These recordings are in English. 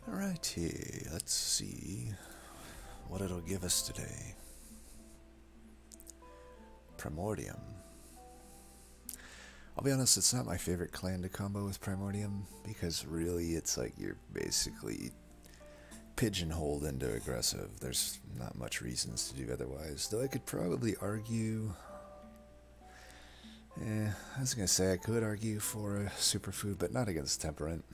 Alrighty, let's see what it'll give us today. Primordium. I'll be honest, it's not my favorite clan to combo with Primordium, because really it's like you're basically pigeonholed into aggressive. There's not much reasons to do otherwise, though I could probably argue... I was gonna say I could argue for a superfood, but not against Temperament.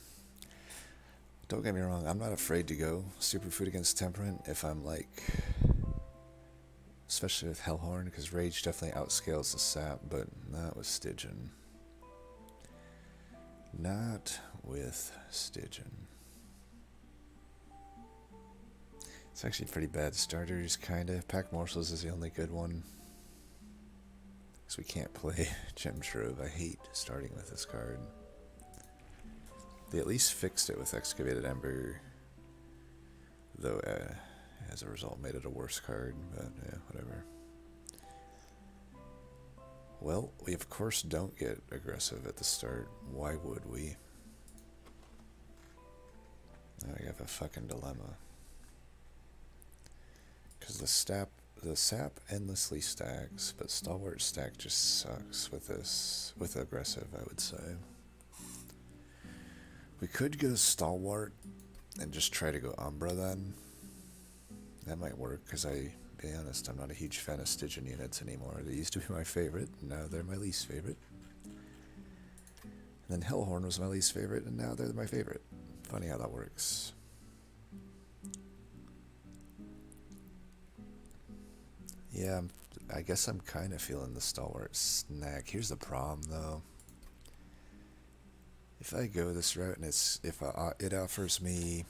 Don't get me wrong, I'm not afraid to go superfood against Temperament if I'm like... Especially with Hellhorn, because Rage definitely outscales the sap, but not with Stygian. Not with Stygian. It's actually pretty bad starters, kinda. Pack Morsels is the only good one. Because we can't play Gem Trove. I hate starting with this card. They at least fixed it with Excavated Ember. Though, as a result, made it a worse card. But, yeah, whatever. Well, we of course don't get aggressive at the start. Why would we? Now we have a fucking dilemma. Because the sap endlessly stacks, but Stalwart stack just sucks with this, with aggressive, I would say. We could go Stalwart and just try to go Umbra then. That might work, because be honest, I'm not a huge fan of Stygian units anymore. They used to be my favorite, and now they're my least favorite. And then Hellhorn was my least favorite, and now they're my favorite. Funny how that works. Yeah, I guess I'm kind of feeling the Stalwart snack. Here's the problem, though. If I go this route and it offers me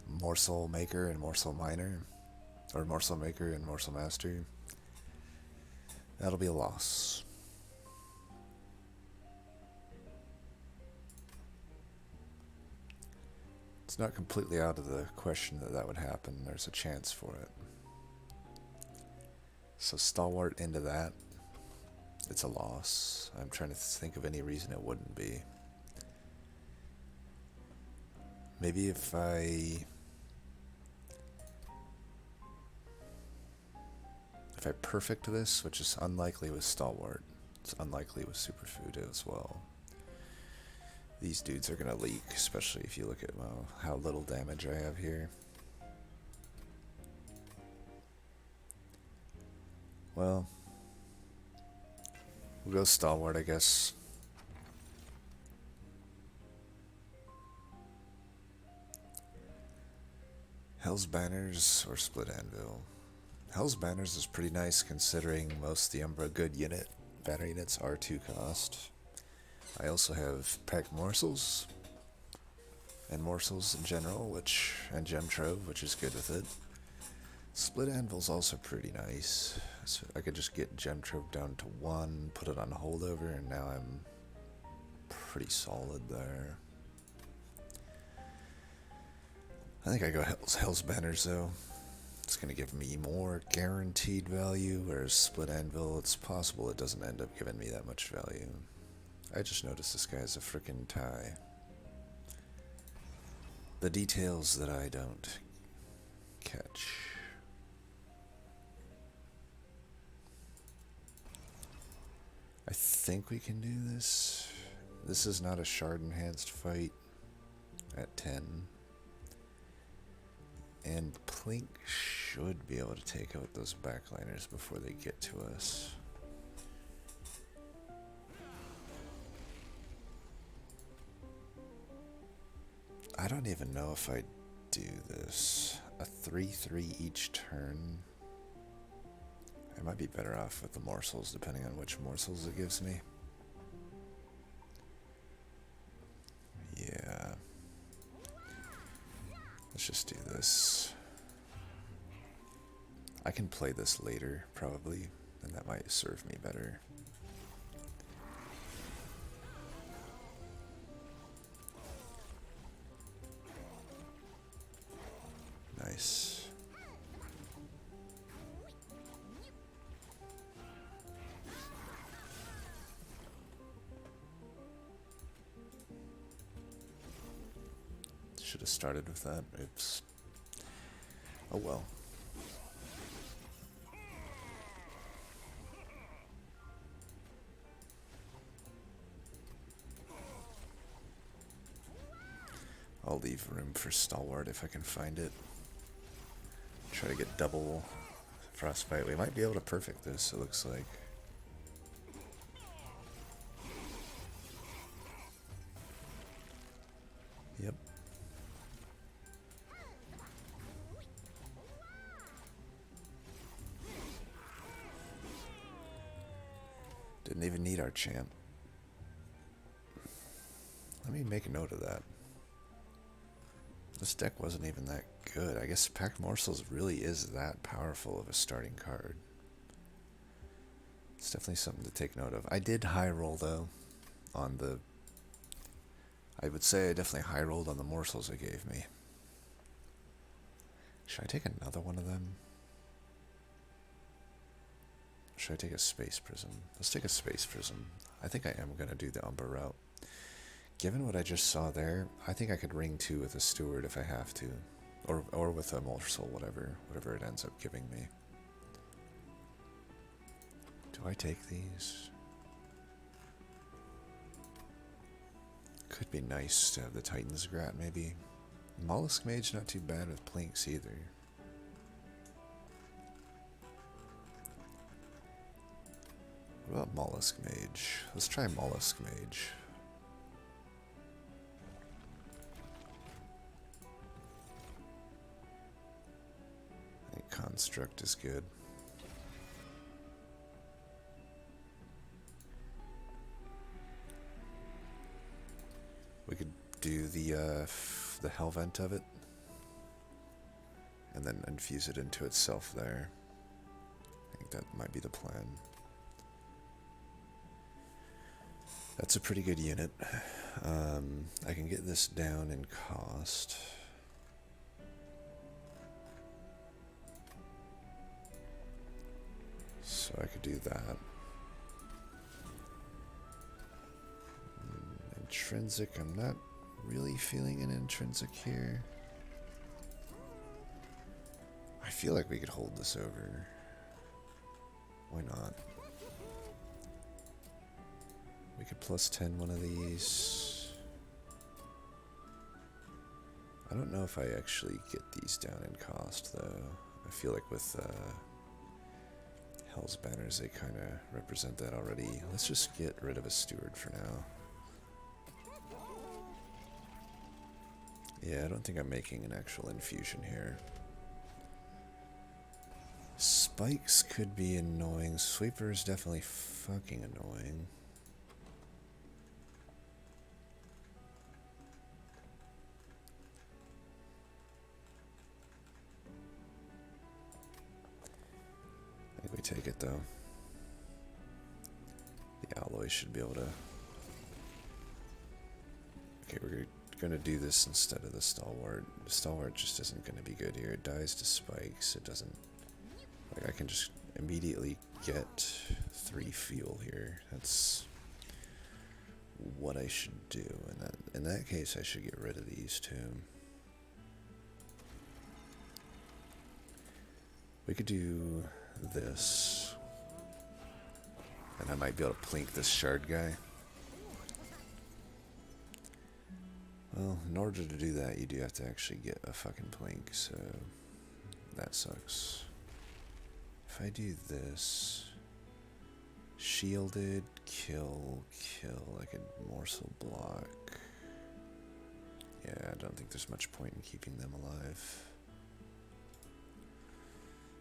Morsel Maker and Morsel Miner, or Morsel Maker and Morsel Master, that'll be a loss. It's not completely out of the question that that would happen. There's a chance for it. So Stalwart into that, it's a loss. I'm trying to think of any reason it wouldn't be. Maybe if I perfect this, which is unlikely with Stalwart, it's unlikely with Superfood as well. These dudes are gonna leak, especially if you look at how little damage I have here. Well, we'll go Stalwart, I guess. Hell's Banners or Split Anvil. Hell's Banners is pretty nice considering most of the Umbra good unit banner units are 2 cost. I also have Pack Morsels and Morsels in general, and Gem Trove, which is good with it. Split Anvil's also pretty nice. So I could just get Gem Trove down to 1, put it on holdover, and now I'm pretty solid there. I think I go Hell's Banners though. It's going to give me more guaranteed value, whereas Split Anvil, it's possible it doesn't end up giving me that much value. I just noticed this guy has a frickin' tie. The details that I don't catch. I think we can do this. This is not a shard enhanced fight at 10. And Plink should be able to take out those backliners before they get to us. I don't even know if I do this. A 3/3 each turn. I might be better off with the morsels, depending on which morsels it gives me. Yeah. Let's just do this. I can play this later, probably, and that might serve me better. Nice. Should have started with that. Oops. Oh well. I'll leave room for Stalwart if I can find it. Try to get double Frostbite. We might be able to perfect this, it looks like. Yep. Didn't even need our champ. Let me make a note of that. This deck wasn't even that good. I guess Packed Morsels really is that powerful of a starting card. It's definitely something to take note of. I did high roll though on the... I would say I definitely high rolled on the morsels it gave me. Should I take another one of them? Should I take a Space Prism? Let's take a Space Prism. I think I am going to do the Umbra route. Given what I just saw there, I think I could ring 2 with a Steward if I have to. Or with a Morsel, whatever it ends up giving me. Do I take these? Could be nice to have the Titan's Grat, maybe. Mollusk Mage not too bad with Plinks either. What about Mollusk Mage? Let's try Mollusk Mage. I think Construct is good. We could do the Hellvent of it, and then infuse it into itself there. I think that might be the plan. That's a pretty good unit. I can get this down in cost. So I could do that. Intrinsic, I'm not really feeling an intrinsic here. I feel like we could hold this over. Why not? We could plus 10 one of these. I don't know if I actually get these down in cost though. I feel like with Hell's Banners they kind of represent that already. Let's just get rid of a Steward for now. Yeah, I don't think I'm making an actual infusion here. Spikes could be annoying. Sweeper is definitely fucking annoying. I think we take it though. The alloy should be able to... Okay, we're gonna do this instead of the Stalwart. The Stalwart just isn't gonna be good here. It dies to spikes. It doesn't... Like, I can just immediately get 3 fuel here. That's what I should do. In that case, I should get rid of these two. We could do this. And I might be able to plink this shard guy. Well, in order to do that, you do have to actually get a fucking plink, so that sucks. If I do this, shielded, kill, I could morsel block. Yeah, I don't think there's much point in keeping them alive.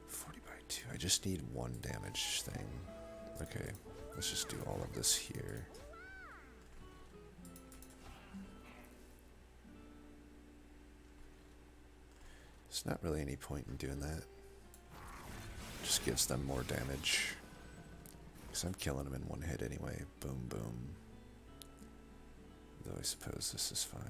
40 by 2, I just need 1 damage thing. Okay, let's just do all of this here. There's not really any point in doing that. Just gives them more damage. Because I'm killing them in 1 hit anyway. Boom, boom. Though I suppose this is fine.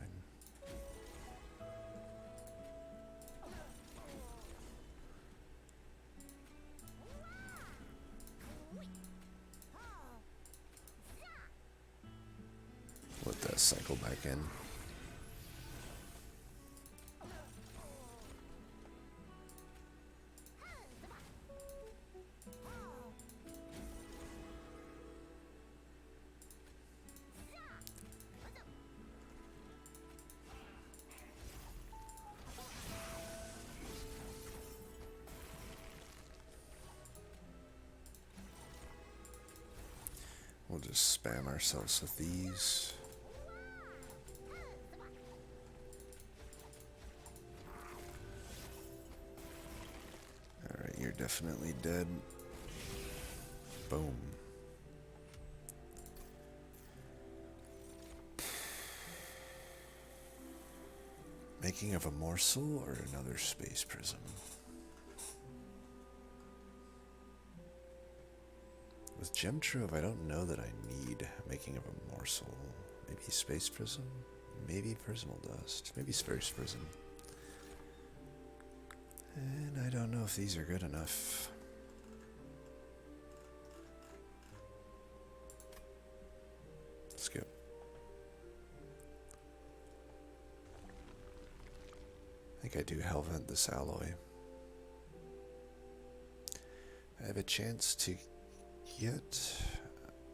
Let that cycle back in. just spam ourselves with these. Alright, you're definitely dead. Boom. Making of a morsel or another space prism? With Gem Trove, I don't know that I need making of a morsel. Maybe space prism? Maybe prismal dust. Maybe space prism. And I don't know if these are good enough. Let's go. I think I do Hellvent this alloy. I have a chance to get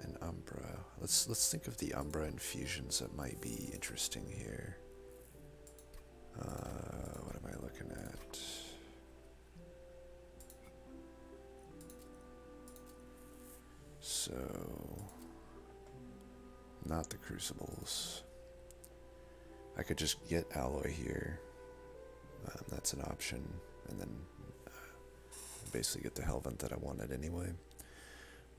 an Umbra. Let's think of the Umbra infusions that might be interesting here. What am I looking at? So, not the Crucibles. I could just get alloy here. That's an option, and then basically get the Hellvent that I wanted anyway.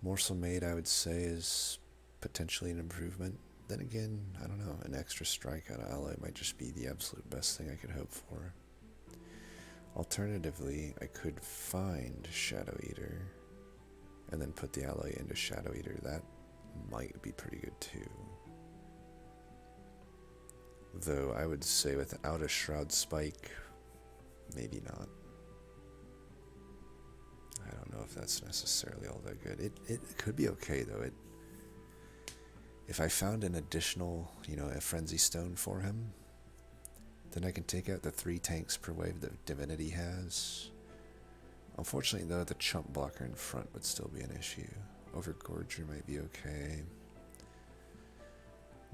Morsel Made, I would say, is potentially an improvement. Then again, I don't know, an extra strike out of alloy might just be the absolute best thing I could hope for. Alternatively, I could find Shadow Eater and then put the alloy into Shadow Eater. That might be pretty good too. Though I would say without a Shroud Spike, maybe not. I don't know if that's necessarily all that good. It could be okay though. If I found an additional, a Frenzy Stone for him, then I can take out the 3 tanks per wave that Divinity has. Unfortunately though, the chump blocker in front would still be an issue. Overgorger might be okay.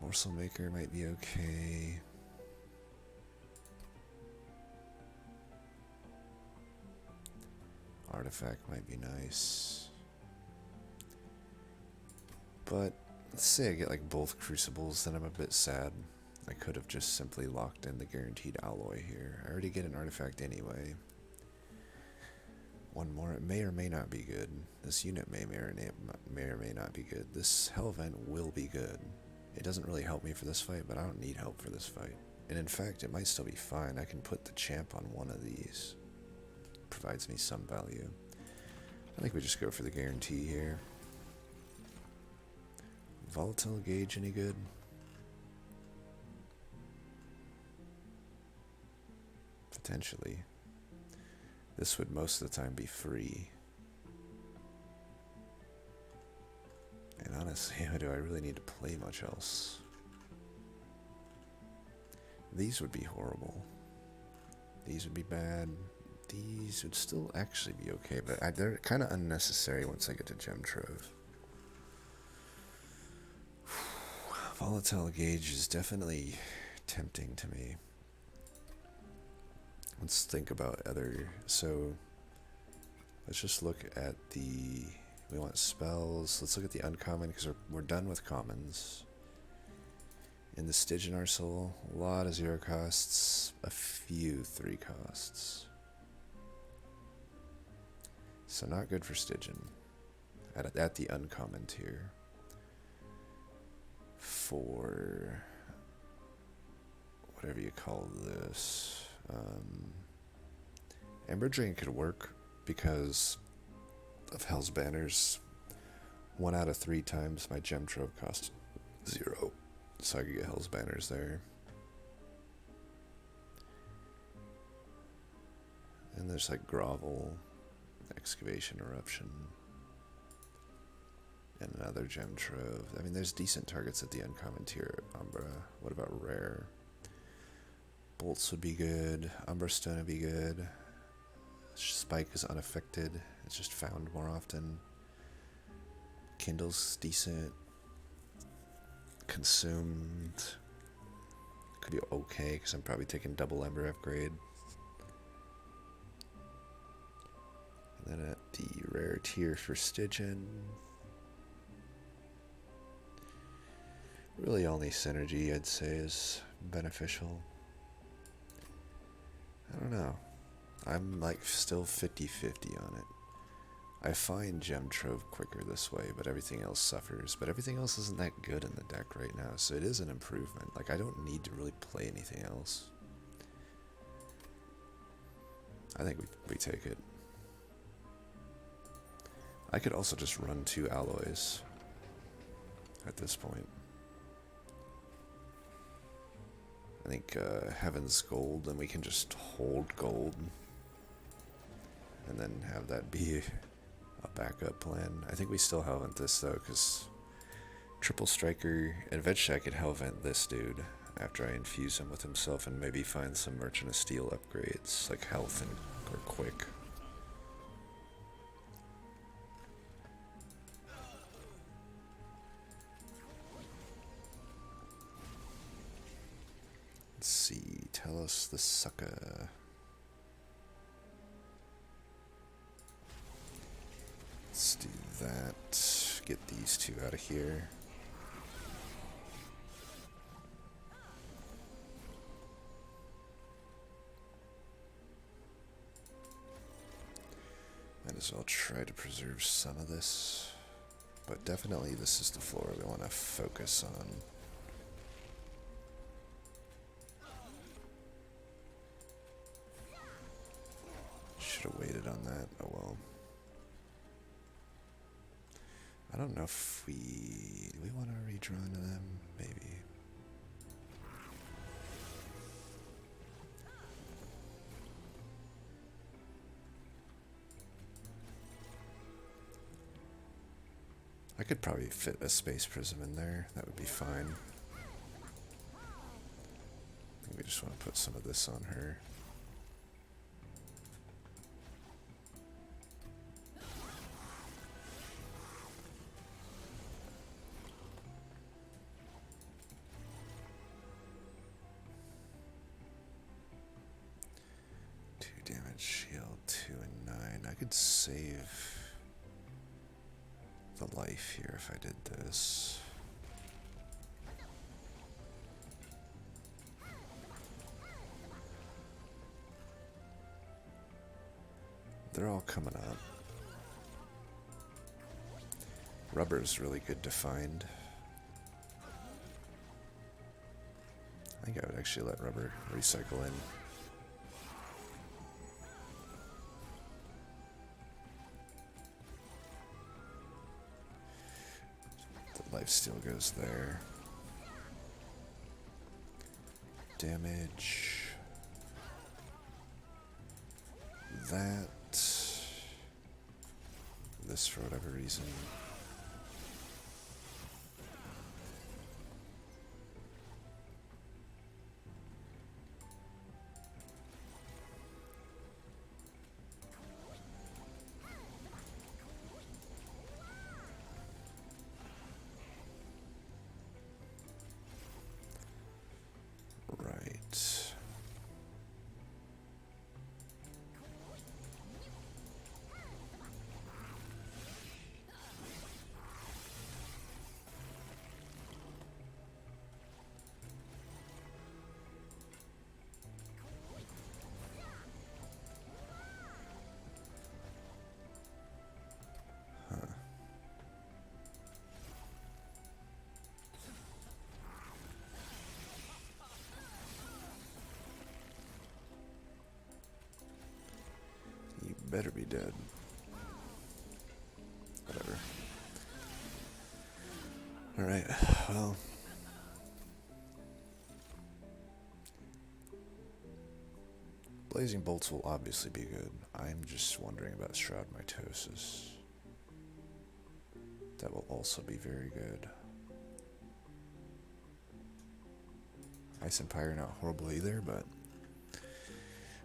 Morsel Maker might be okay. Artifact might be nice. But let's say I get like both Crucibles, then I'm a bit sad. I could have just simply locked in the guaranteed alloy here. I already get an artifact anyway. One more, it may or may not be good. This unit may or may not be good. This Hellvent will be good. It doesn't really help me for this fight, but I don't need help for this fight. And in fact, it might still be fine. I can put the champ on one of these. Provides me some value. I think we just go for the guarantee here. Volatile Gauge any good? Potentially. This would most of the time be free. And honestly, do I really need to play much else? These would be horrible. These would be bad. These would still actually be okay, but they're kind of unnecessary once I get to Gem Trove. Volatile Gauge is definitely tempting to me. Let's think about other... So, let's just look at the... We want spells. Let's look at the uncommon, because we're done with commons. In the Stygian Arsenal, a lot of 0 costs, a few 3 costs. So not good for Stygian at the uncommon tier. For whatever you call this, Ember Drain could work because of Hell's Banners. 1 out of 3 times my Gem Trove cost 0, so I could get Hell's Banners there. And there's like Grovel, Excavation Eruption, and another Gem Trove. I mean, there's decent targets at the uncommon tier at Umbra. What about rare? Bolts would be good. Umbra Stone would be good. Spike is unaffected. It's just found more often. Kindle's decent. Consumed could be okay because I'm probably taking double Ember upgrade. And then at the rare tier for Stygian, Really only synergy I'd say is beneficial. I don't know. I'm like still 50-50 on it. I find Gem Trove quicker this way, but everything else suffers. But everything else isn't that good in the deck right now, so it is an improvement. Like, I don't need to really play anything else. I think we take it. I could also just run 2 alloys at this point. I think Heaven's Gold, and we can just hold gold and then have that be a backup plan. I think we still Hellvent this though, because Triple Striker, and eventually I could Hellvent this dude after I infuse him with himself and maybe find some Merchant of Steel upgrades, like health and or quick. Let's see, tell us the sucker. Let's do that. Get these 2 out of here. Might as well try to preserve some of this. But definitely this is the floor we want to focus on. Should have waited on that. Oh well. I don't know if we want to redraw into them? Maybe. I could probably fit a Space Prism in there. That would be fine. I think we just want to put some of this on her. Shield 2 and 9. I could save the life here if I did this. They're all coming up. Rubber's really good to find. I think I would actually let rubber recycle in. Life still goes there. Damage. That. This for whatever reason. Better be dead. Whatever. Alright, well. Blazing Bolts will obviously be good. I'm just wondering about Shroud Mitosis. That will also be very good. Ice Empire not horrible either, but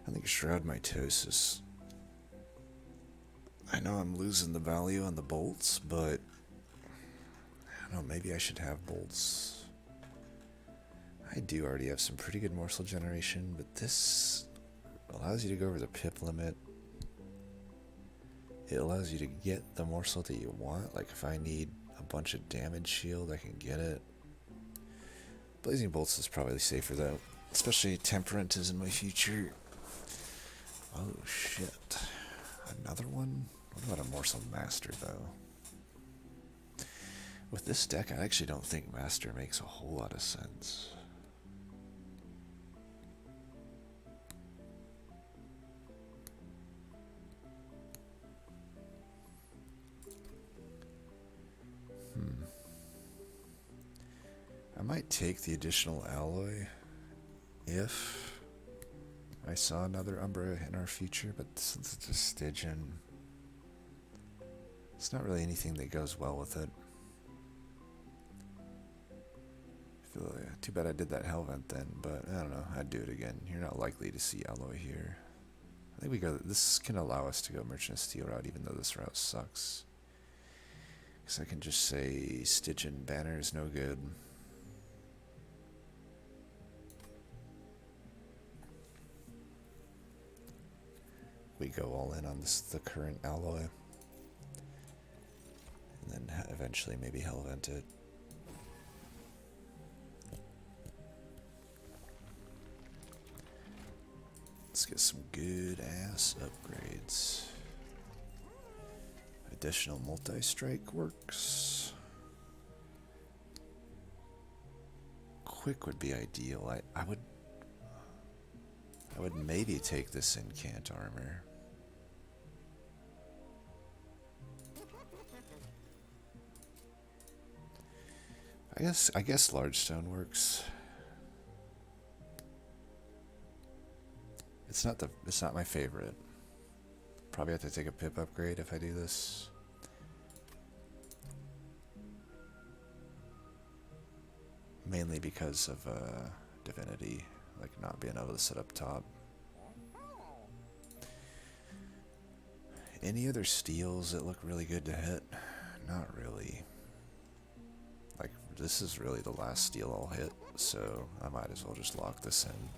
I think Shroud Mitosis. I know I'm losing the value on the bolts, but I don't know, maybe I should have bolts. I do already have some pretty good morsel generation, but this allows you to go over the pip limit. It allows you to get the morsel that you want. Like if I need a bunch of damage shield, I can get it. Blazing Bolts is probably safer though. Especially Temperament is in my future. Oh shit. Another one? What about a Morsel Master though? With this deck, I actually don't think Master makes a whole lot of sense. I might take the additional alloy if I saw another Umbra in our future, but since it's a Stygian, it's not really anything that goes well with it. Too bad I did that Hellvent then, but I don't know, I'd do it again. You're not likely to see alloy here. I think this can allow us to go Merchant of Steel route even though this route sucks. Because I can just say Stygian Banner is no good. We go all in on the current alloy. And then eventually maybe Hellvent it. Let's get some good ass upgrades. Additional multi-strike works. Quick would be ideal. I would maybe take this incant armor. I guess large stone works. It's not my favorite. Probably have to take a pip upgrade if I do this. Mainly because of Divinity, like not being able to sit up top. Any other steals that look really good to hit? Not really. Like, this is really the last steal I'll hit, so I might as well just lock this in.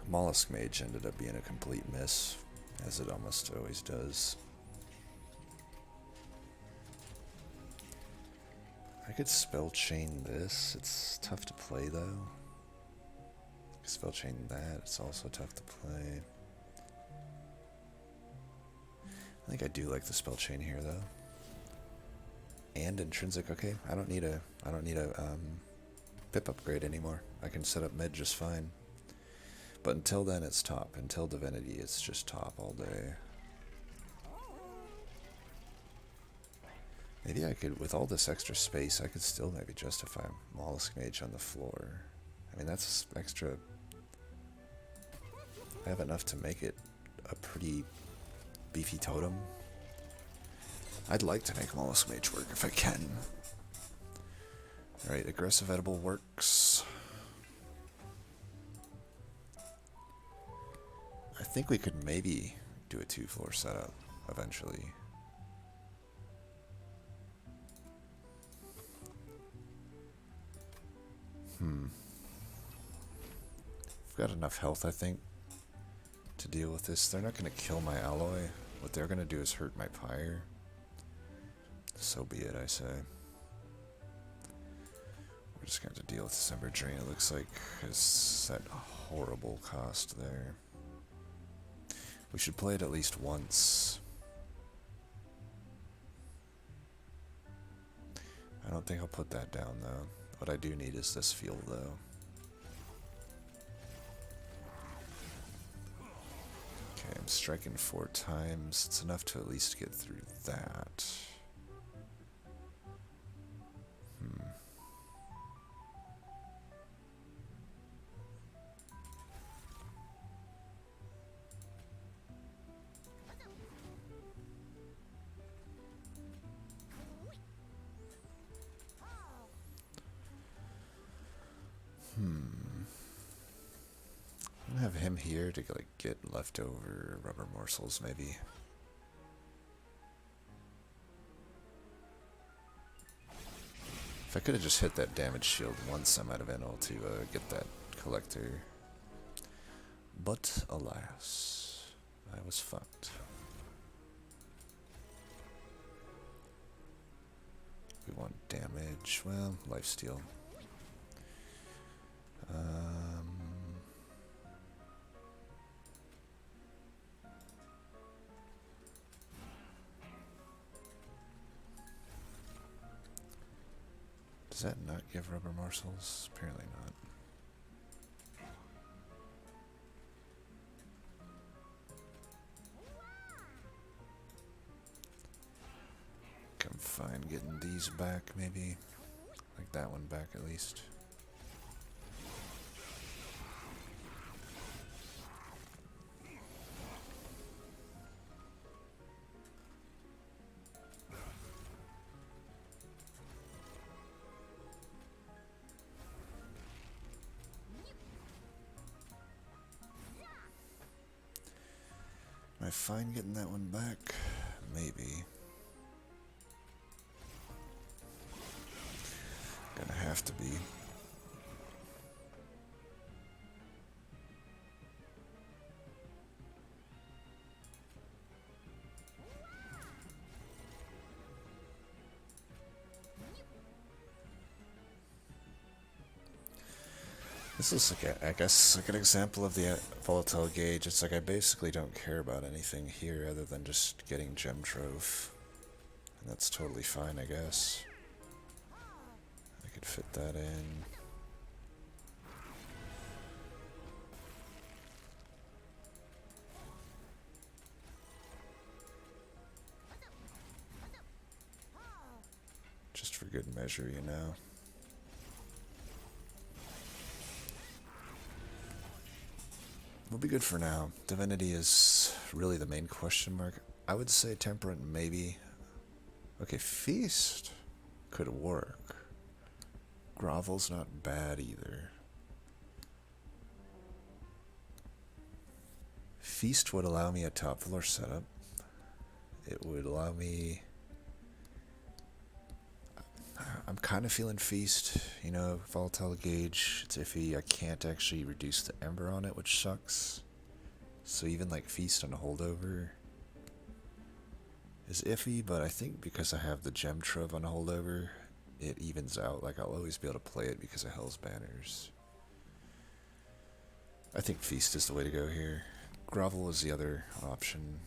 Mollusk Mage ended up being a complete miss, as it almost always does. I could spell chain this. It's tough to play though. Spell chain that. It's also tough to play. I think I do like the spell chain here though. And intrinsic. Okay, I don't need a pip upgrade anymore. I can set up mid just fine. But until then, it's top. Until Divinity, it's just top all day. Maybe I could, with all this extra space, I could still maybe justify Mollusk Mage on the floor. I mean, that's extra. I have enough to make it a pretty beefy totem. I'd like to make Mollusk Mage work if I can. Alright, aggressive edible works. I think we could maybe do a 2-floor setup eventually. I've got enough health, I think, to deal with this. They're not going to kill my alloy. What they're going to do is hurt my pyre. So be it, I say. We're just going to have to deal with this Ember Drain, it looks like. It's that horrible cost there. We should play it at least once. I don't think I'll put that down, though. What I do need is this field, though. Okay, I'm striking 4 times. It's enough to at least get through that. I have him here to like get leftover rubber morsels, maybe. If I could have just hit that damage shield once, I might have been able to get that collector. But alas, I was fucked. We want damage. Well, lifesteal. Does that not give rubber morsels? Apparently not. I'm fine getting these back, maybe. Like that one back at least. Am I fine getting that one back? Maybe. Gonna have to be. This is like I guess like an example of the volatile gauge. It's like I basically don't care about anything here other than just getting gem trove. And that's totally fine, I guess. I could fit that in. Just for good measure, you know. We'll be good for now. Divinity is really the main question mark. I would say Temperate, maybe. Okay, Feast could work. Grovel's not bad either. Feast would allow me a top floor setup. It would allow me... I'm kind of feeling Feast, you know, volatile gauge, it's iffy. I can't actually reduce the ember on it, which sucks. So even like Feast on a holdover is iffy, but I think because I have the gem trove on a holdover, it evens out. Like I'll always be able to play it because of Hell's Banners. I think Feast is the way to go here. Grovel is the other option.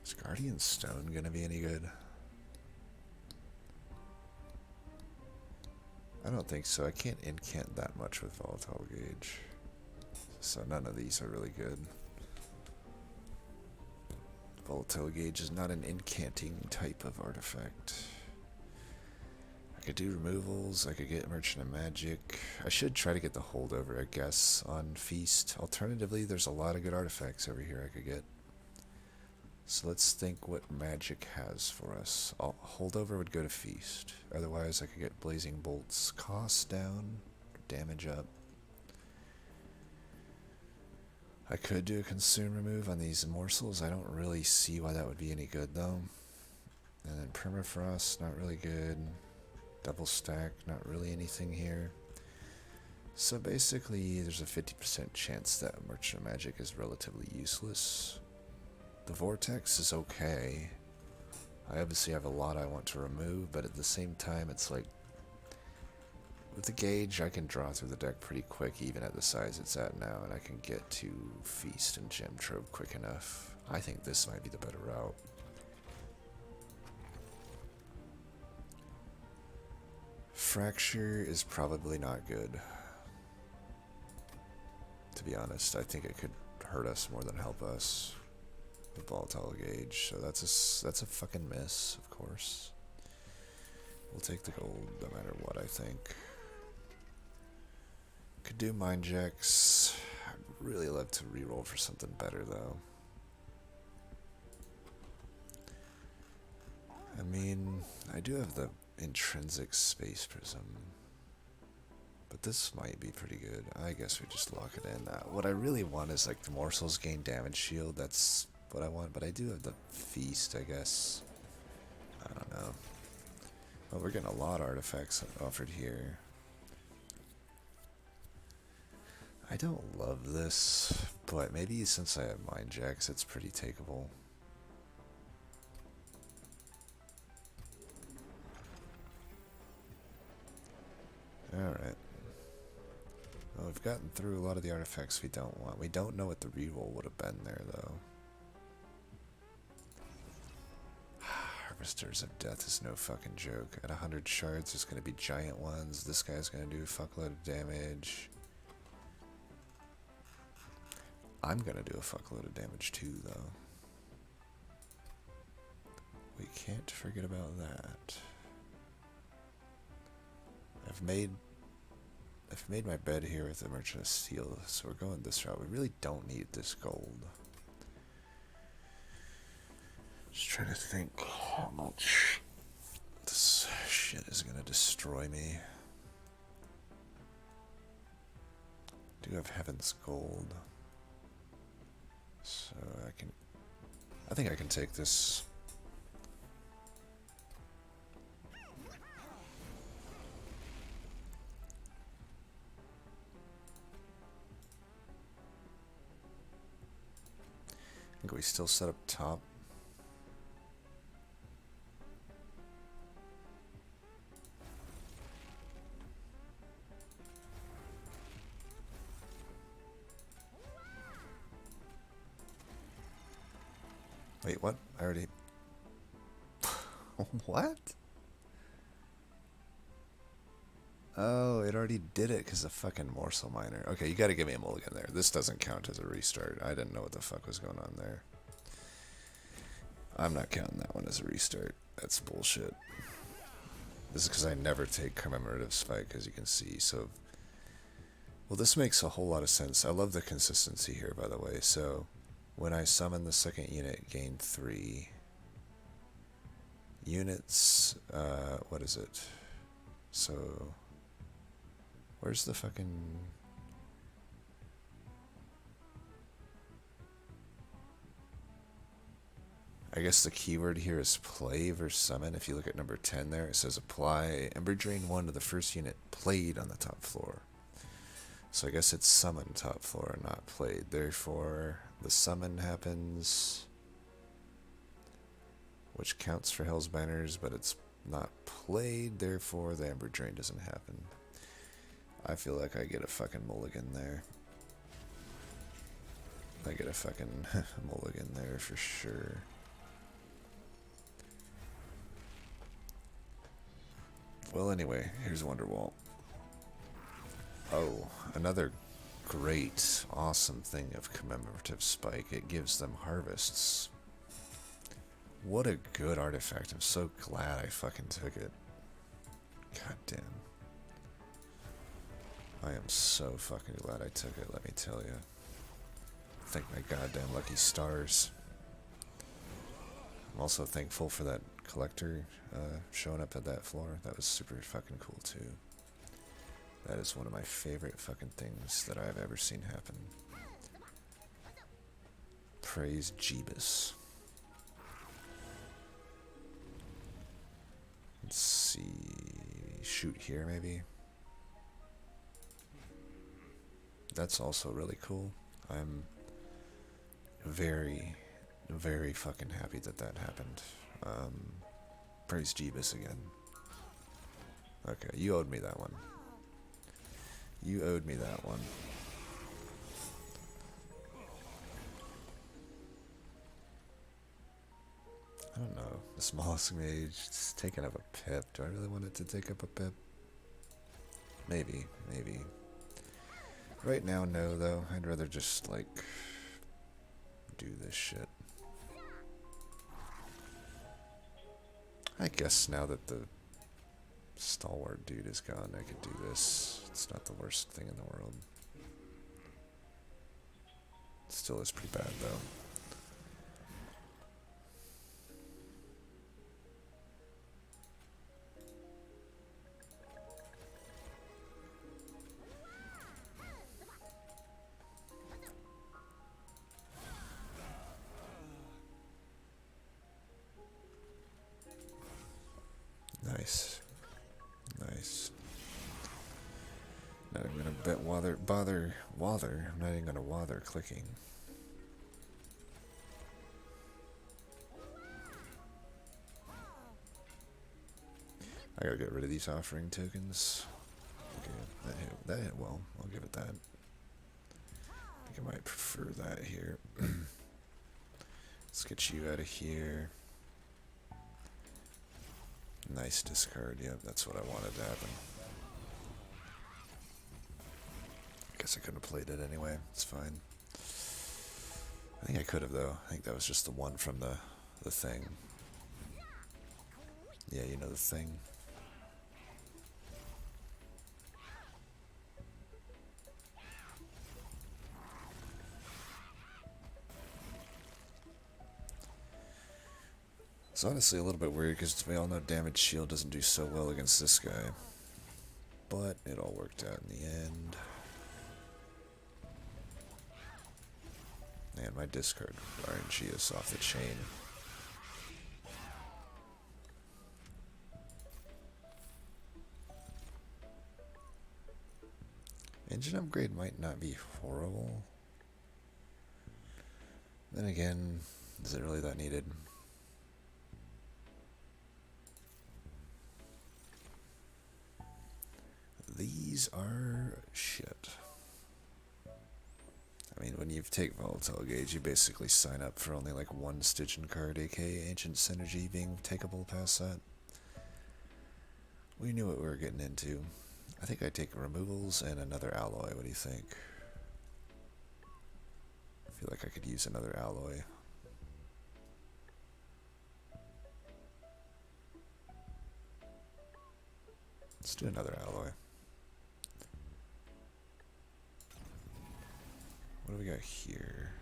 Is Guardian Stone gonna be any good? I don't think so. I can't incant that much with Volatile Gauge. So none of these are really good. Volatile Gauge is not an incanting type of artifact. I could do removals, I could get Merchant of Magic. I should try to get the holdover, I guess, on Feast. Alternatively, there's a lot of good artifacts over here I could get. So let's think what Magic has for us. Holdover would go to Feast. Otherwise, I could get Blazing Bolt's cost down, damage up. I could do a Consume Remove on these morsels. I don't really see why that would be any good, though. And then Permafrost, not really good. Double Stack, not really anything here. So basically, there's a 50% chance that Merchant of Magic is relatively useless. The Vortex is okay. I obviously have a lot I want to remove, but at the same time, it's like... with the gauge, I can draw through the deck pretty quick, even at the size it's at now, and I can get to Feast and Gem Trove quick enough. I think this might be the better route. Fracture is probably not good. To be honest, I think it could hurt us more than help us. The Volatile Gauge, so that's a fucking miss, of course. We'll take the gold no matter what, I think. Could do Mind Jacks. I'd really love to reroll for something better, though. I mean, I do have the Intrinsic Space Prism, but this might be pretty good. I guess we just lock it in. What I really want is like the morsels gain damage shield. That's what I want, but I do have the Feast, I guess. I don't know. Well, we're getting a lot of artifacts offered here. I don't love this, but maybe since I have Mind Jacks, it's pretty takeable. Alright. Well, we've gotten through a lot of the artifacts we don't want. We don't know what the reroll would have been there, though. Harvesters of Death is no fucking joke. At 100 shards, there's going to be giant ones. This guy's going to do a fuckload of damage. I'm going to do a fuckload of damage too, though. We can't forget about that. I've made my bed here with the Merchant of Steel, so we're going this route. We really don't need this gold. Just trying to think how much this shit is gonna destroy me. Do have Heaven's Gold, so I think I can take this. I think we still set up top. Wait, what? I already... What? Oh, it already did it because of fucking morsel miner. Okay, you gotta give me a mulligan there. This doesn't count as a restart. I didn't know what the fuck was going on there. I'm not counting that one as a restart. That's bullshit. This is because I never take commemorative spike, as you can see, so... Well, this makes a whole lot of sense. I love the consistency here, by the way. So, when I summon the second unit, gain 3 units. What is it? So... Where's the fucking... I guess the keyword here is play versus summon. If you look at number 10 there, it says apply Ember Drain 1 to the first unit played on the top floor. So I guess it's summon top floor, not played. Therefore, the summon happens, which counts for Hell's Banners, but it's not played. Therefore, the Ember Drain doesn't happen. I feel like I get a fucking mulligan there. I get a fucking mulligan there for sure. Well, anyway, here's Wonderwall. Oh, another great, awesome thing of commemorative spike. It gives them harvests. What a good artifact. I'm so glad I fucking took it. God damn. I am so fucking glad I took it, let me tell you. Thank my goddamn lucky stars. I'm also thankful for that collector showing up at that floor. That was super fucking cool too. That is one of my favorite fucking things that I've ever seen happen. Praise Jeebus. Let's see. Shoot here maybe. That's also really cool. I'm very, very fucking happy that that happened. Praise Jeebus again. Okay, you owed me that one. You owed me that one. I don't know. The smallest mage. It's taking up a pip. Do I really want it to take up a pip? Maybe, maybe. Right now, no, though. I'd rather just, like, do this shit. I guess now that the Stalwart dude is gone, I could do this. It's not the worst thing in the world. It still is pretty bad, though. Nice. Nice. Not even gonna bother. I'm not even gonna bother clicking. I gotta get rid of these offering tokens. That hit well. I'll give it that. I think I might prefer that here. Let's get you out of here. Nice discard. Yep, that's what I wanted to happen. Guess I couldn't have played it anyway. It's fine. I think I could have, though. I think that was just the one from the thing. Yeah, you know the thing. It's honestly a little bit weird because we all know damage shield doesn't do so well against this guy. But it all worked out in the end. Man, my discard RNG is off the chain. Engine upgrade might not be horrible. Then again, is it really that needed? These are shit. I mean, when you take Volatile Gauge, you basically sign up for only like one Stygian card, aka Ancient Synergy, being takeable past that. We knew what we were getting into. I think I'd take removals and another alloy. What do you think? I feel like I could use another alloy. Let's do another alloy. What do we got here?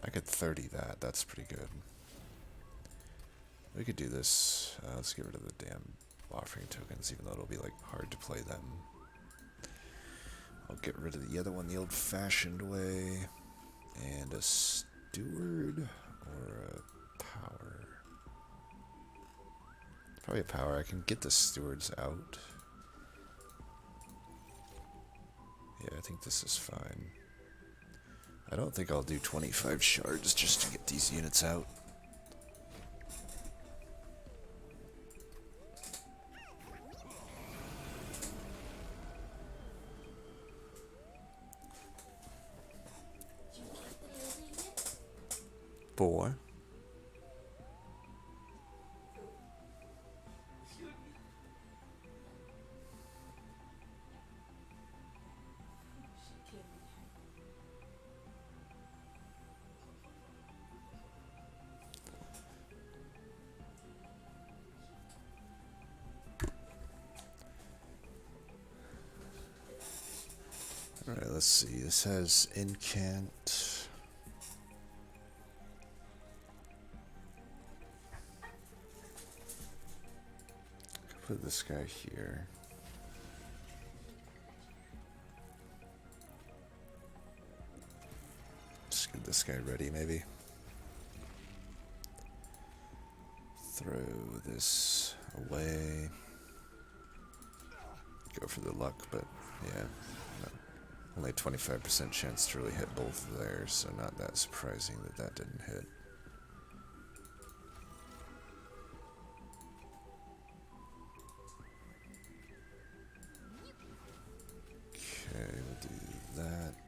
I could 30 that. That's pretty good. We could do this. Let's get rid of the damn offering tokens, even though it'll be like hard to play them. I'll get rid of the other one the old-fashioned way. And a steward or a power. Probably a power. I can get the stewards out. Yeah, I think this is fine. I don't think I'll do 25 shards just to get these units out. Boy. Alright, let's see. This has Incant. Put this guy here. Just get this guy ready, maybe. Throw this away. Go for the luck, but yeah. No. Only 25% chance to really hit both of theirs, so not that surprising that that didn't hit. Okay, we'll do that.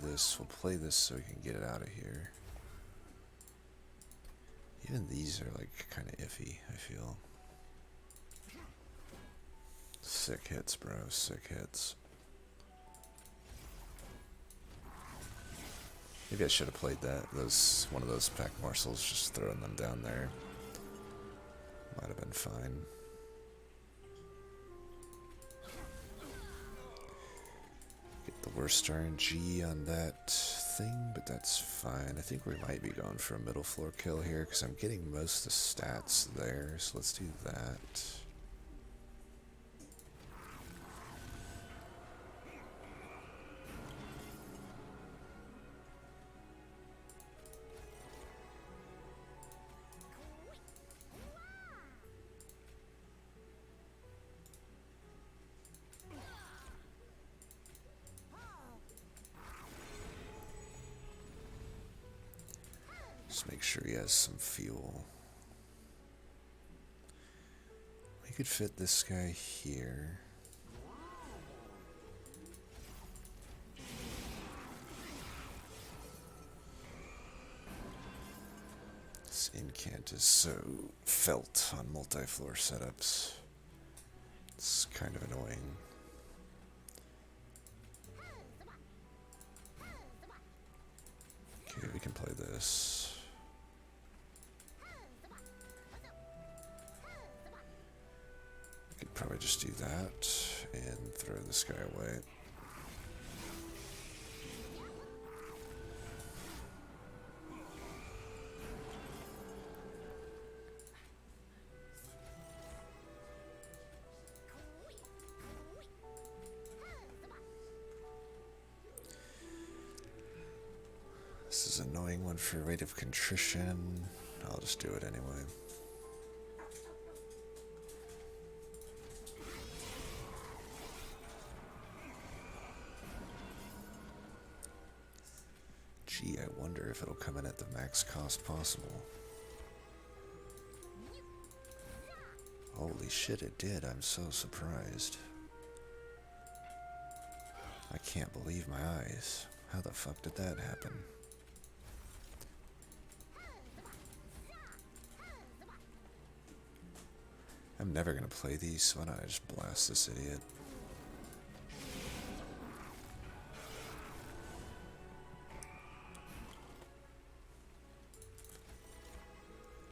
This, we'll play this so we can get it out of here. Even these are like kind of iffy, I feel. Sick hits, bro, sick hits. Maybe I should have played that. One of those pack morsels, just throwing them down there. Might have been fine. Get the worst RNG on that thing, but that's fine. I think we might be going for a middle floor kill here because I'm getting most of the stats there, so let's do that. Just make sure he has some fuel. We You could fit this guy here. This incant is so felt on multi-floor setups. It's kind of annoying. Okay, we can play this. We could probably just do that and throw this guy away. This is an annoying one for Rite of Contrition. I'll just do it anyway. Gee, I wonder if it'll come in at the max cost possible. Holy shit, it did. I'm so surprised. I can't believe my eyes. How the fuck did that happen? I'm never gonna play these, so why don't I just blast this idiot?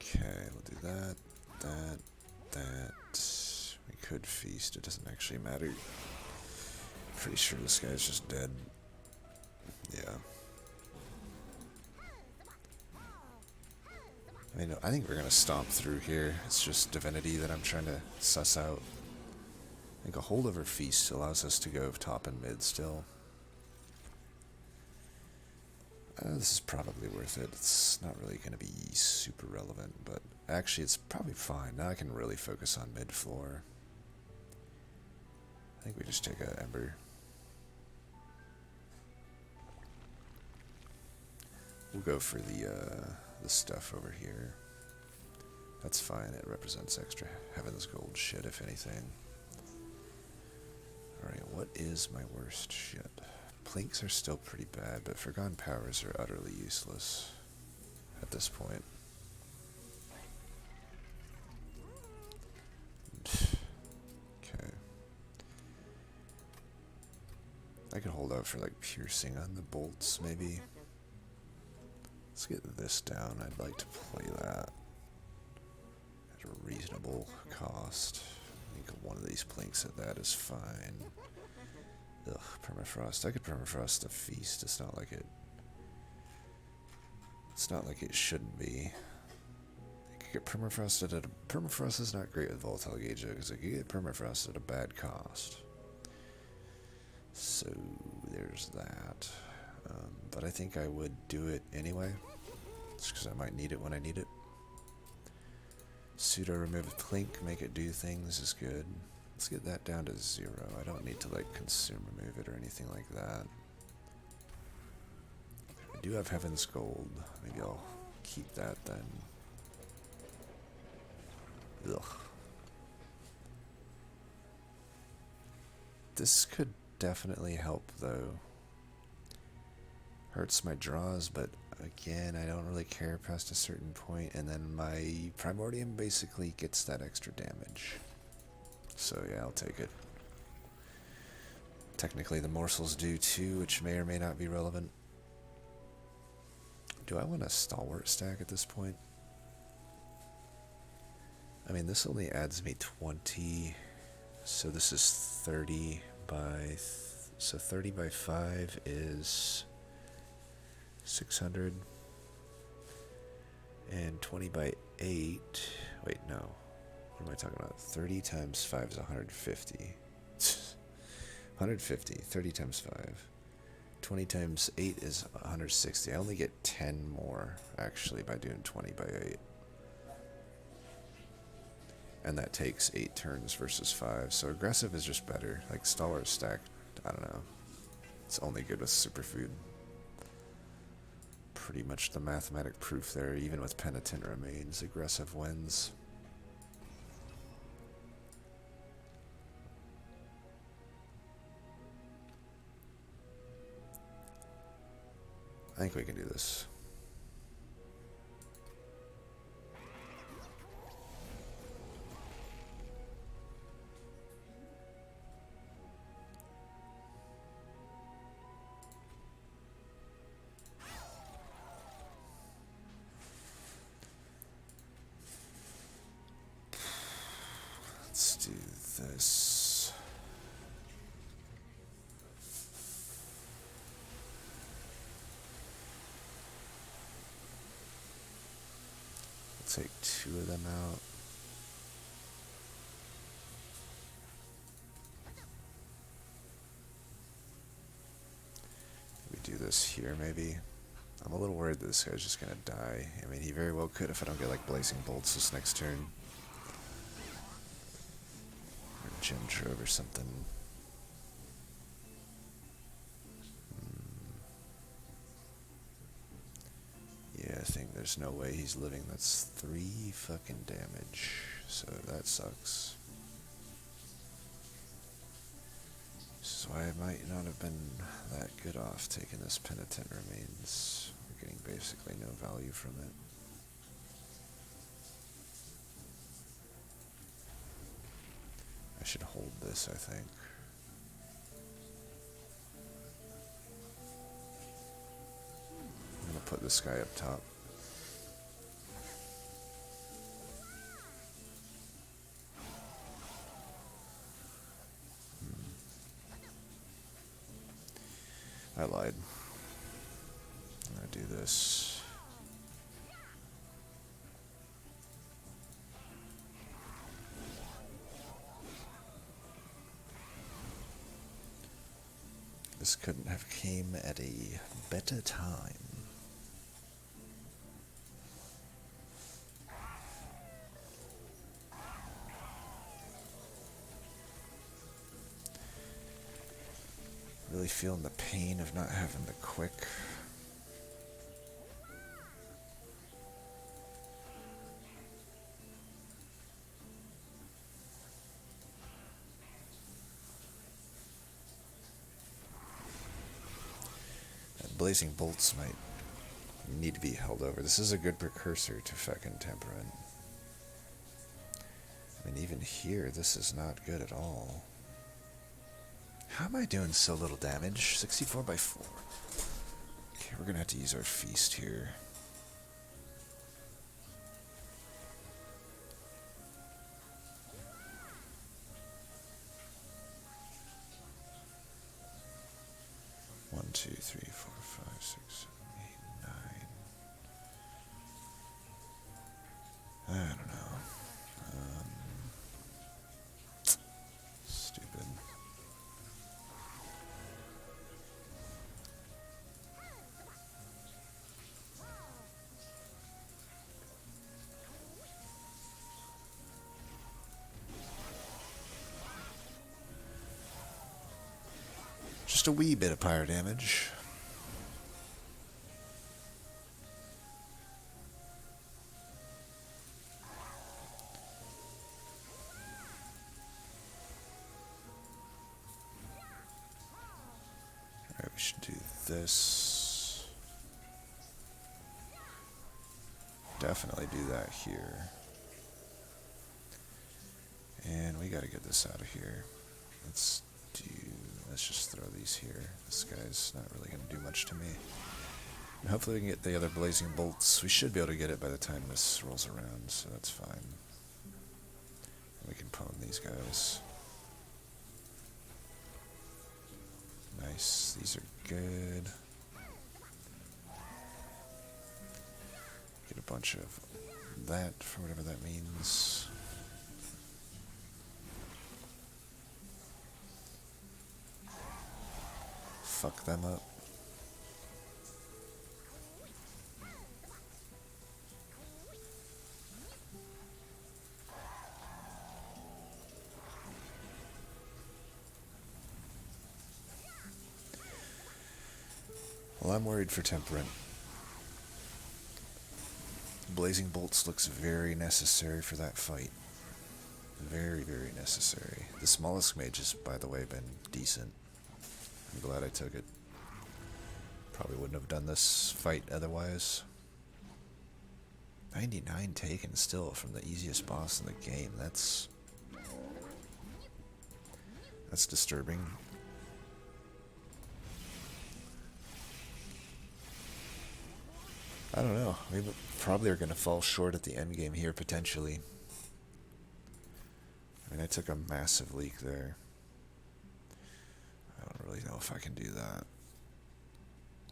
Okay, we'll do that, that. We could feast, it doesn't actually matter. Pretty sure this guy's just dead. Yeah. I mean, I think we're gonna stomp through here. It's just Divinity that I'm trying to suss out. I think a holdover feast allows us to go top and mid still. This is probably worth it. It's not really going to be super relevant, but actually it's probably fine. Now I can really focus on mid floor. I think we just take a Ember. We'll go for the stuff over here. That's fine. It represents extra Heaven's Gold shit, if anything. Alright, what is my worst shit? Plinks are still pretty bad, but Forgotten Powers are utterly useless at this point. Okay. I could hold out for like piercing on the bolts, maybe. Let's get this down. I'd like to play that at a reasonable cost. I think one of these plinks at that is fine. Ugh, permafrost. I could permafrost the feast. It's not like it. It's not like it shouldn't be. I could get permafrosted at a. Permafrost is not great with volatile gauge because I could get permafrost at a bad cost. So there's that. But I think I would do it anyway, just because I might need it when I need it. Pseudo remove Plink, make it do things is good. Let's get that down to 0. I don't need to like consume remove it or anything like that. I do have Heaven's Gold. Maybe I'll keep that then. Ugh. This could definitely help though. Hurts my draws, but again, I don't really care past a certain point, and then my Primordium basically gets that extra damage. So yeah, I'll take it. Technically the morsels do too, which may or may not be relevant. Do I want a Stalwart stack at this point? I mean, this only adds me 20, so this is 30 by... so 30 by 5 is 600. And 20 by 8... wait, no. What am I talking about? 30 times 5 is 150. 150. 30 times 5. 20 times 8 is 160. I only get 10 more, actually, by doing 20 by 8. And that takes 8 turns versus 5. So aggressive is just better. Like Stalwart stack, I don't know. It's only good with superfood. Pretty much the mathematic proof there. Even with Penitent Remains, aggressive wins. think we can do this. Let's do this. Take 2 of them out. We do this here maybe. I'm a little worried that this guy's just gonna die. I mean, he very well could if I don't get like Blazing Bolts this next turn. Or Gem Trove or something. Yeah, I think there's no way he's living. That's 3 fucking damage. So that sucks. This is why I might not have been that good off taking this Penitent Remains. We're getting basically no value from it. I should hold this, I think. I'm gonna put this guy up top. I lied. I'm gonna do this. This couldn't have came at a better time. Really feeling the pain of not having the quick. Blazing Bolts might need to be held over. This is a good precursor to fucking Temperament. I mean, even here, this is not good at all. How am I doing so little damage? 64 by 4. Okay, we're gonna have to use our Feast here. One, two, three, four, five, six, 7, 8, 9. I don't know. Stupid. Just a wee bit of pyre damage. Alright, we should do this. Definitely do that here. And we gotta get this out of here. Let's just throw these here. This guy's not really going to do much to me. And hopefully we can get the other Blazing Bolts. We should be able to get it by the time this rolls around, so that's fine. And we can pwn these guys. Nice. These are good. Get a bunch of that for whatever that means. Fuck them up. Well, I'm worried for Temperament. Blazing Bolts looks very necessary for that fight. Very, very necessary. The smallest mage has, by the way, been decent. I'm glad I took it. Probably wouldn't have done this fight otherwise. 99 taken still from the easiest boss in the game. That's disturbing. I don't know. We probably are going to fall short at the end game here, potentially. I mean, I took a massive leak there. I don't really know if I can do that.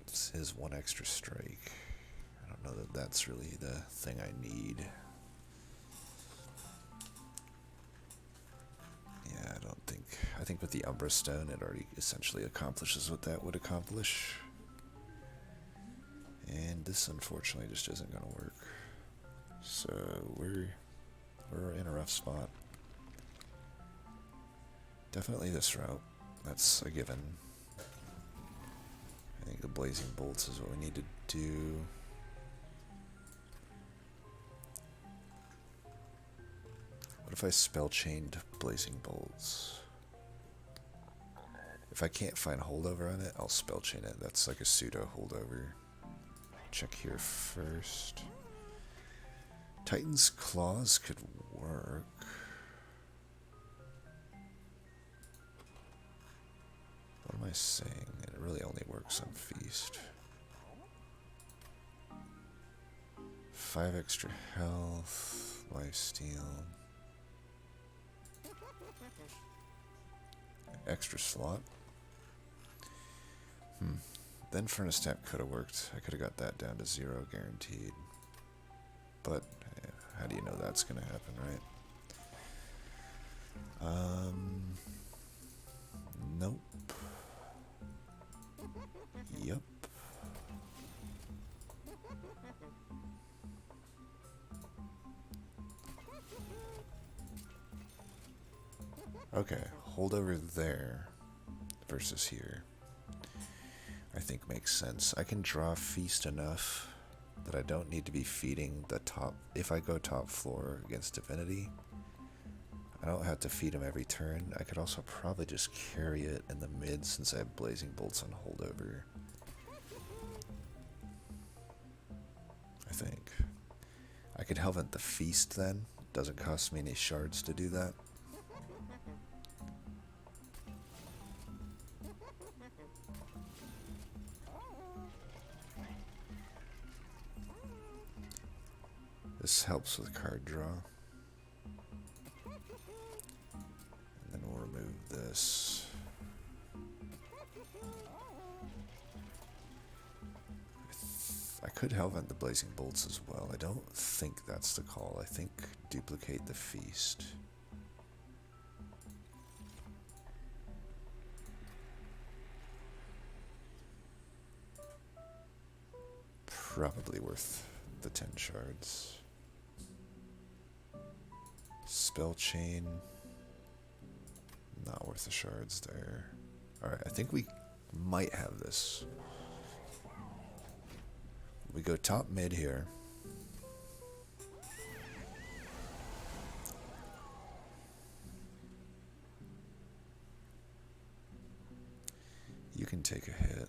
It's his one extra strike. I don't know that that's really the thing I need. Yeah, I think with the Umbra Stone, it already essentially accomplishes what that would accomplish. And this, unfortunately, just isn't going to work. So we're in a rough spot. Definitely this route. That's a given. I think the Blazing Bolts is what we need to do. What if I spell chained Blazing Bolts? If I can't find holdover on it, I'll spell chain it. That's like a pseudo holdover. Check here first. Titan's Claws could work. What am I saying? It really only works on Feast. 5 extra health, lifesteal. Extra slot. Then Furnace Tap could have worked. I could have got that down to 0 guaranteed. But how do you know that's going to happen, right? Nope. Yep. Okay, hold over there versus here. I think makes sense. I can draw Feast enough that I don't need to be feeding the top. If I go top floor against Divinity, I don't have to feed him every turn. I could also probably just carry it in the mid since I have Blazing Bolts on holdover. I think. I could Helvent the Feast then. Doesn't cost me any shards to do that. This helps with card draw. And then we'll remove this. I could Hellvent the Blazing Bolts as well. I don't think that's the call. I think duplicate the Feast. Probably worth the 10 shards. Spell Chain. Not worth the shards there. Alright, I think we might have this. We go top mid here. You can take a hit,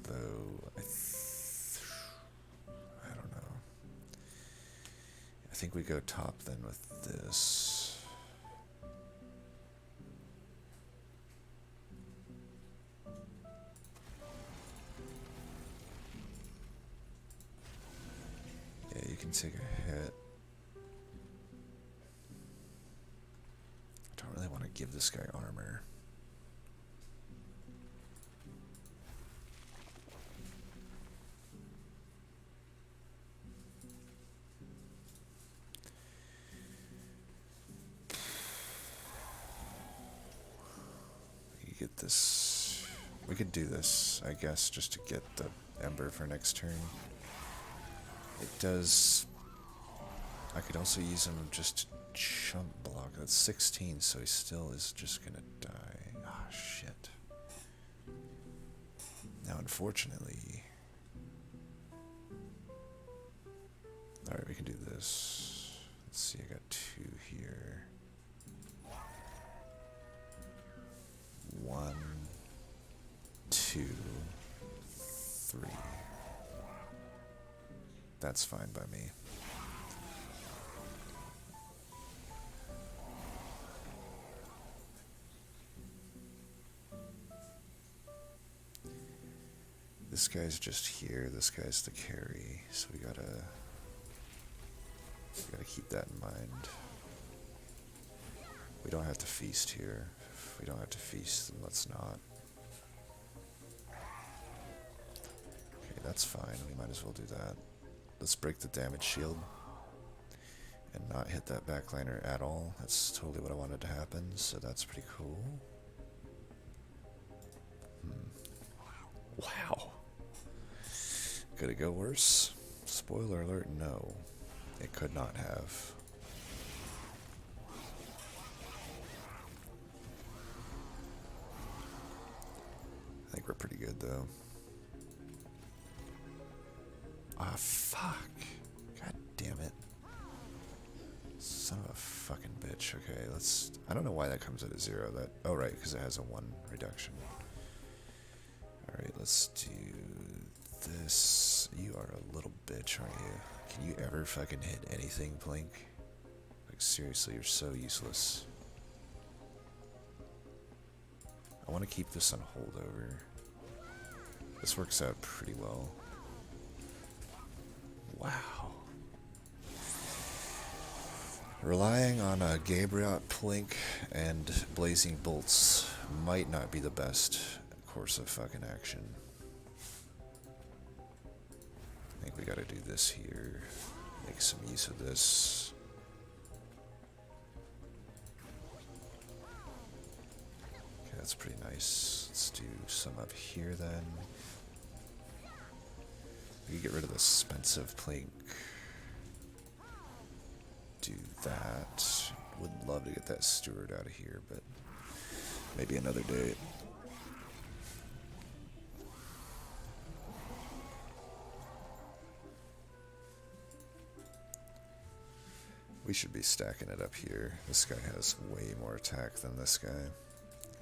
though I don't know. I think we go top then with this. Yeah, you can take a hit. I don't really want to give this guy armor. Get this. We could do this, I guess, just to get the Ember for next turn. It does. I could also use him just to chump block. That's 16, so he still is just gonna die. Ah, shit. Now, unfortunately. Alright, we can do this. Let's see, I got 2 here. 1, 2, That's fine by me. This guy's just here, this guy's the carry, so we gotta keep that in mind. We don't have to feast here. If we don't have to feast, then let's not. Okay, that's fine, we might as well do that. Let's break the damage shield and not hit that backliner at all. That's totally what I wanted to happen, so that's pretty cool. Wow. Could it go worse? Spoiler alert, no. It could not have. I think we're pretty good though. Ah, fuck. God damn it. Son of a fucking bitch. Okay, let's... I don't know why that comes at a 0. That... Oh, right, because it has a 1 reduction. Alright, let's do this. You are a little bitch, aren't you? Can you ever fucking hit anything, Plink? Like, seriously, you're so useless. I want to keep this on holdover. This works out pretty well. Wow. Relying on a Gabriot, Plink, and Blazing Bolts might not be the best course of fucking action. I think we gotta do this here. Make some use of this. Okay, that's pretty nice. Let's do some up here then. We can get rid of the expensive Plink. Do that. Would love to get that steward out of here, but maybe another day. We should be stacking it up here. This guy has way more attack than this guy.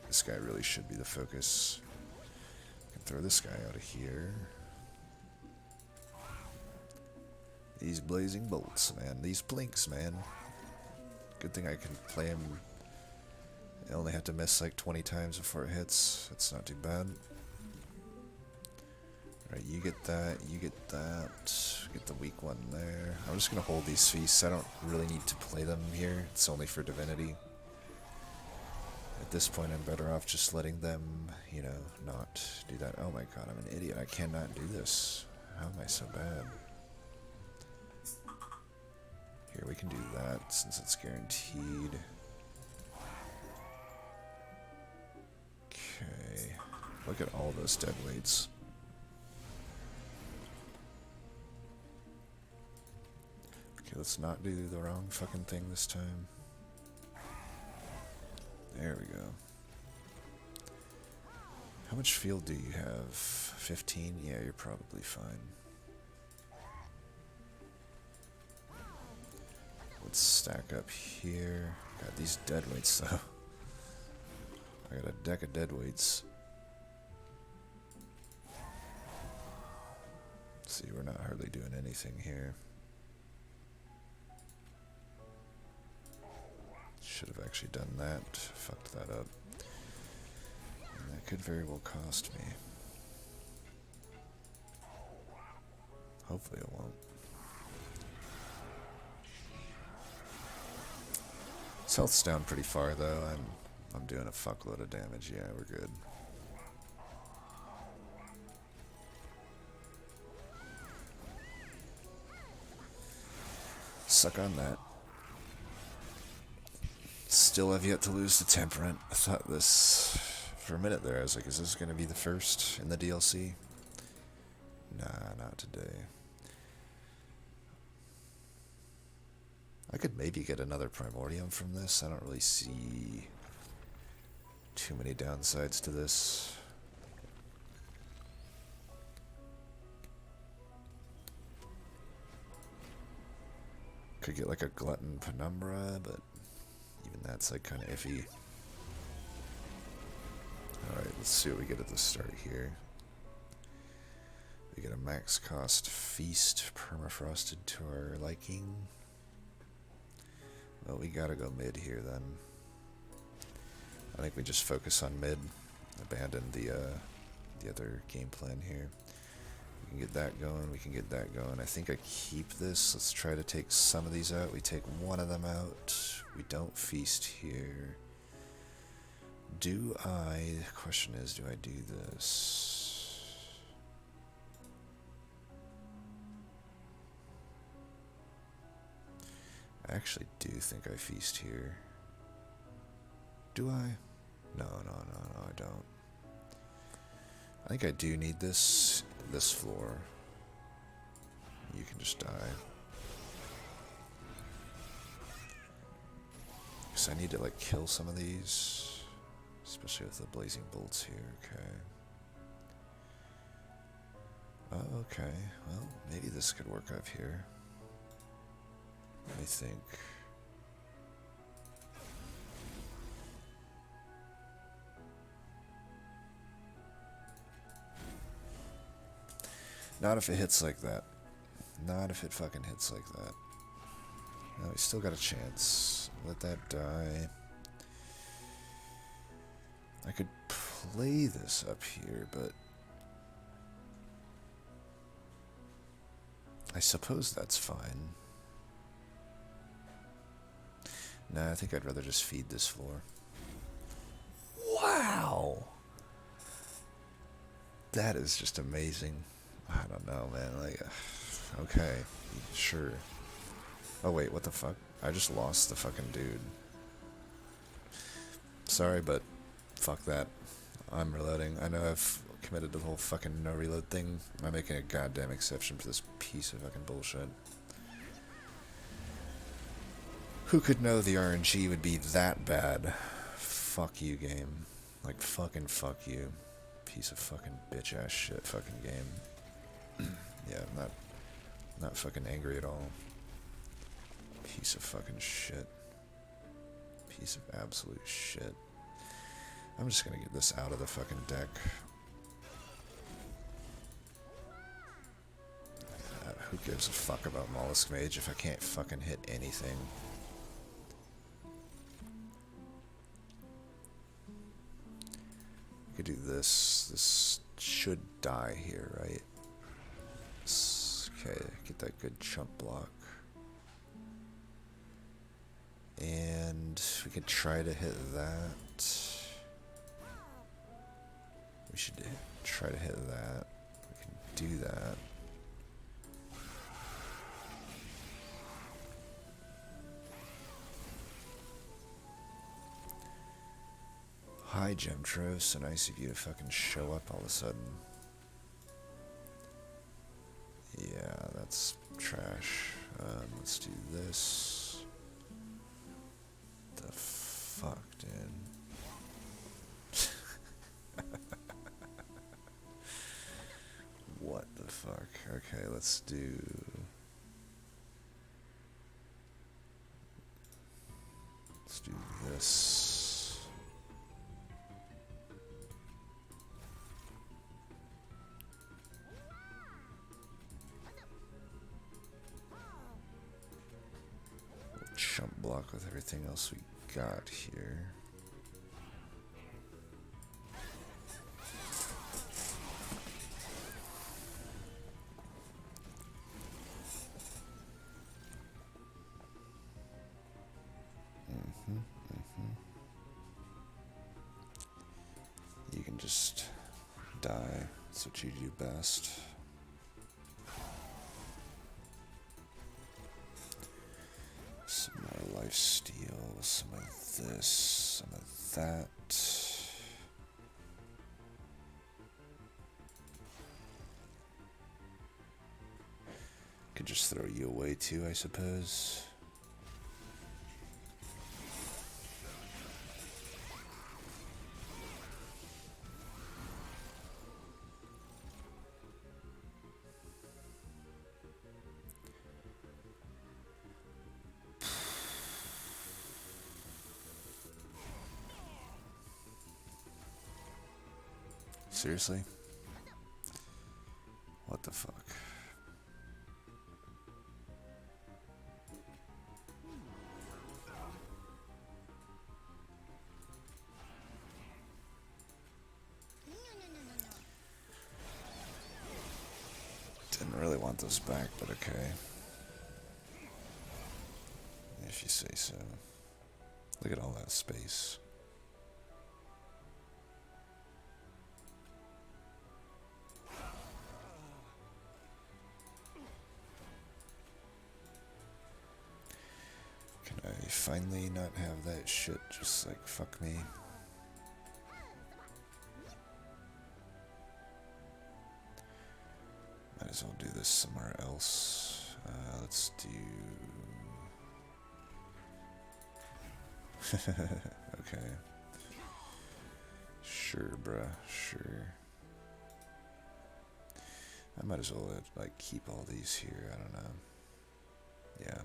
This guy really should be the focus. I can throw this guy out of here. These blazing bolts, man. These Plinks, man. Good thing I can play him. I only have to miss like 20 times before it hits. That's not too bad. Alright, you get that, you get that. Get the weak one there. I'm just gonna hold these feasts. I don't really need to play them here. It's only for Divinity. At this point, I'm better off just letting them, you know, not do that. Oh my god, I'm an idiot. I cannot do this. How am I so bad? Here, we can do that since it's guaranteed. Okay. Look at all those dead weights. Okay, let's not do the wrong fucking thing this time. There we go. How much field do you have? 15? Yeah, you're probably fine. Let's stack up here. Got these dead weights though. I got a deck of dead weights. See, we're not hardly doing anything here. Should have actually done that. Fucked that up. And that could very well cost me. Hopefully it won't. His health's down pretty far though. I'm doing a fuckload of damage. Yeah, we're good. Suck on that. Still have yet to lose to Temperament. I thought this... For a minute there, I was like, is this going to be the first in the DLC? Nah, not today. I could maybe get another Primordium from this. I don't really see too many downsides to this. Could get like a Glutton Penumbra, but even that's like kind of iffy. Alright, let's see what we get at the start here. We get a max cost feast permafrosted to our liking. Well, we gotta go mid here then. I think we just focus on mid, abandon the other game plan here. We can get that going, we can get that going. I think I keep this. Let's try to take some of these out. We take one of them out. We don't feast here. The question is, do I do this? I actually do think I feast here. Do I? No, I don't. I think I do need this floor. You can just die. Because I need to like kill some of these. Especially with the blazing bolts here, okay. Oh, okay. Well, maybe this could work up here. I think. Not if it hits like that. Not if it fucking hits like that. No, we still got a chance. Let that die. I could play this up here, but I suppose that's fine. Nah, I think I'd rather just feed this floor. Wow! That is just amazing. I don't know, man. Like, okay, sure. Oh wait, what the fuck? I just lost the fucking dude. Sorry, but fuck that. I'm reloading. I know I've committed the whole fucking no reload thing. I'm making a goddamn exception for this piece of fucking bullshit. Who could know the RNG would be that bad? Fuck you, game. Like, fucking fuck you. Piece of fucking bitch-ass shit fucking game. Yeah, I'm not fucking angry at all. Piece of fucking shit. Piece of absolute shit. I'm just gonna get this out of the fucking deck. Who gives a fuck about Mollusk Mage if I can't fucking hit anything? I could do this. This should die here, right? Okay, get that good chump block. And we could try to hit that. We should try to hit that. We can do that. Hi, Gem Trove. So nice of you to fucking show up all of a sudden. Yeah, that's trash. Let's do this. The fuck, dude. What the fuck? Okay, let's do... Let's do this. Chump block with everything else we got here. You can just die. That's what you do best. Some more lifesteal, some of this, some of that. Could just throw you away too, I suppose. Seriously? What the want those back, but okay. If you say so. Look at all that space. Can I finally not have that shit just like fuck me? Might as well do this somewhere else. Let's do... okay. Sure, bruh. Sure. I might as well, like, keep all these here. I don't know. Yeah.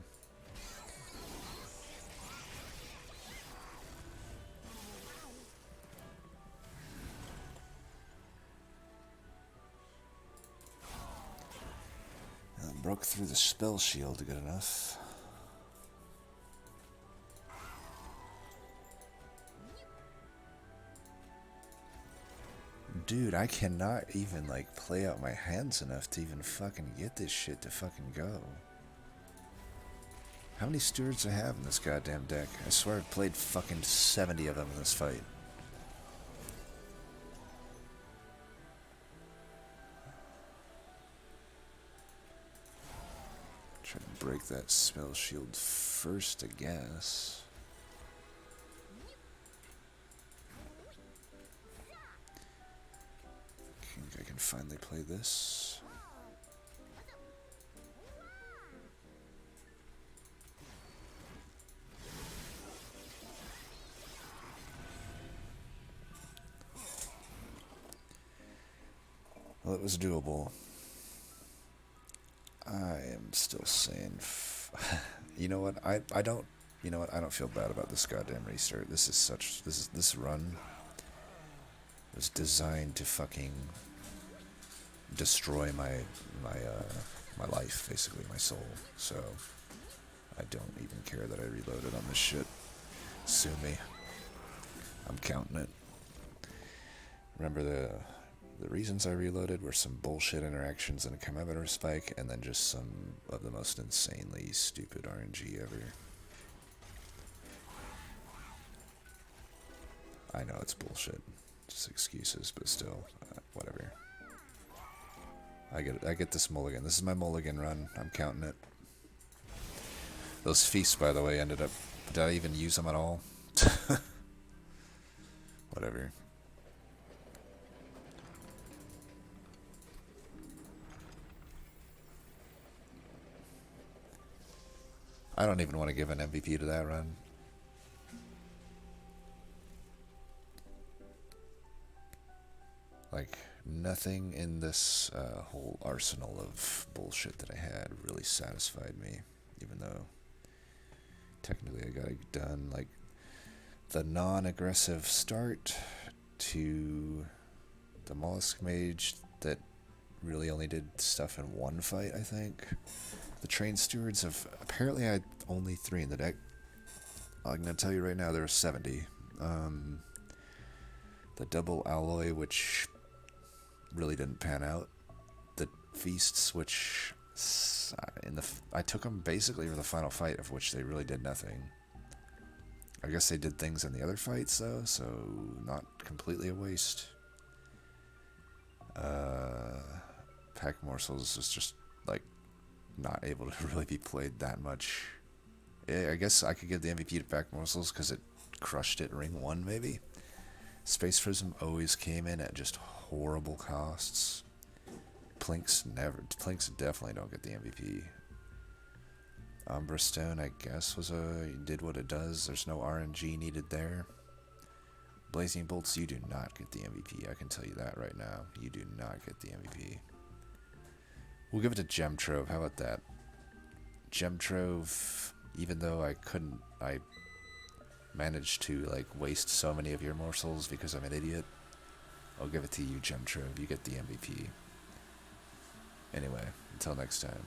Broke through the spell shield good enough. Dude, I cannot even like play out my hands enough to even fucking get this shit to fucking go. How many stewards do I have in this goddamn deck? I swear I've played fucking 70 of them in this fight. Try to break that spell shield first, I guess. I think I can finally play this. Well, it was doable. I am still saying, you know what? I don't. You know what? I don't feel bad about this goddamn restart. This run was designed to fucking destroy my life, basically my soul. So I don't even care that I reloaded on this shit. Sue me. I'm counting it. Remember the reasons I reloaded were some bullshit interactions and a commemorative spike, and then just some of the most insanely stupid RNG ever. I know it's bullshit, just excuses, but still, whatever. I get this mulligan. This is my mulligan run. I'm counting it. Those feasts, by the way, ended up... Did I even use them at all? Whatever. I don't even want to give an MVP to that run. Like, nothing in this whole arsenal of bullshit that I had really satisfied me, even though technically I got it done. Like, the non-aggressive start to the Mollusk Mage that really only did stuff in one fight, I think. The Trained Stewards have... Apparently I had only 3 in the deck. I'm going to tell you right now, there are 70. The Double Alloy, which really didn't pan out. The Feasts, which... I took them basically for the final fight, of which they really did nothing. I guess they did things in the other fights, though, so not completely a waste. Pack Morsels was just, like, not able to really be played that much. Yeah, I guess I could give the MVP to Pack Morsels because it crushed it ring 1, maybe. Space Prism always came in at just horrible costs. Plinks definitely don't get the MVP. Umbra Stone, I guess, did what it does. There's no RNG needed there. Blazing Bolts, you do not get the MVP. I can tell you that right now. You do not get the MVP. We'll give it to Gem Trove. How about that? Gem Trove, even though I managed to like waste so many of your morsels because I'm an idiot. I'll give it to you, Gem Trove. You get the MVP. Anyway, until next time.